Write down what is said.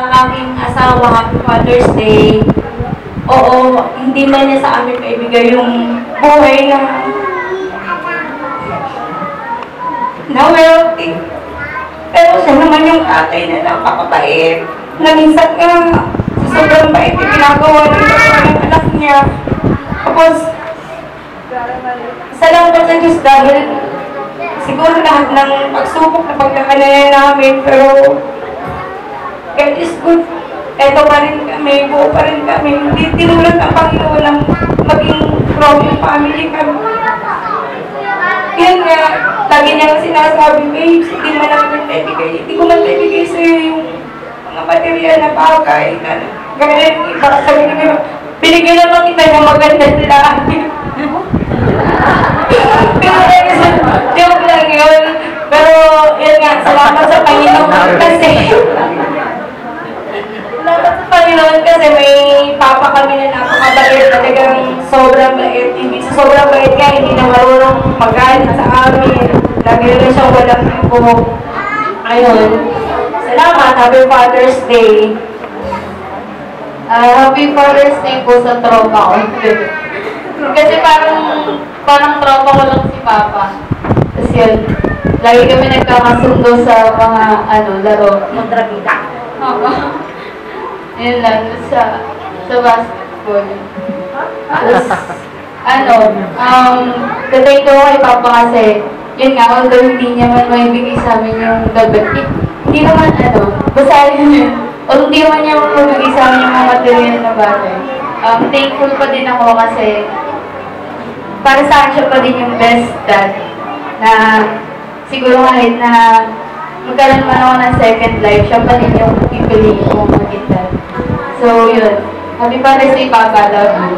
Ang aking asawa, Happy Father's Day. Oo, hindi man niya sa amin maibigay yung buhay na wealthy. Pero siya naman yung tatay na napakabait. Na minsan nga, sa sobrang bait yung ginagawa ng anak niya. Tapos, salamat sa Diyos dahil siguro lahat ng pagsubok na pagkakanayan namin, pero God is good. Eto pa rin kami, buo pa rin kami. Hindi tinulad ang Panginoon ng maging broken family kami. Yan nga, lagi niya sinasabi, babes, hindi mo namin naibigay. Hindi ko man naibigay sa'yo yung mga material na bagay. Ganyan, sabi niya, binigyan naman kita ng magandang lahi. Joke lang yun. Pero, yan nga, salamat sa Panginoon kasi Panginoon kasi may papa kami na napakabait, talagang sobrang bait. Hindi sa sobrang bait nga, hindi na marunong magalit sa amin. Lagi na siyang walang ipo. Ayun. Salamat. Happy Father's Day. Happy Father's Day po sa tropa ko. Kasi parang tropa ko lang si Papa. Tapos yun, lagi kami nagkakasundo sa mga laro. Magdrabita. Oo. Yun lang, sa basketball. Tapos, tatay ko kay Papa kasi, yun nga, although hindi niya man maibigay sa amin yung gabat, hindi naman basahin yun. O hindi naman niya maibigay sa amin yung mga material na bagay. Thankful pa din ako kasi, para sa akin siya pa din yung best dad, na siguro kahit na magkaroon man ako ng second life, siya pa din yung pipiliin ko maging dad. So, yun. Happy Father's Day, Papa. Love you.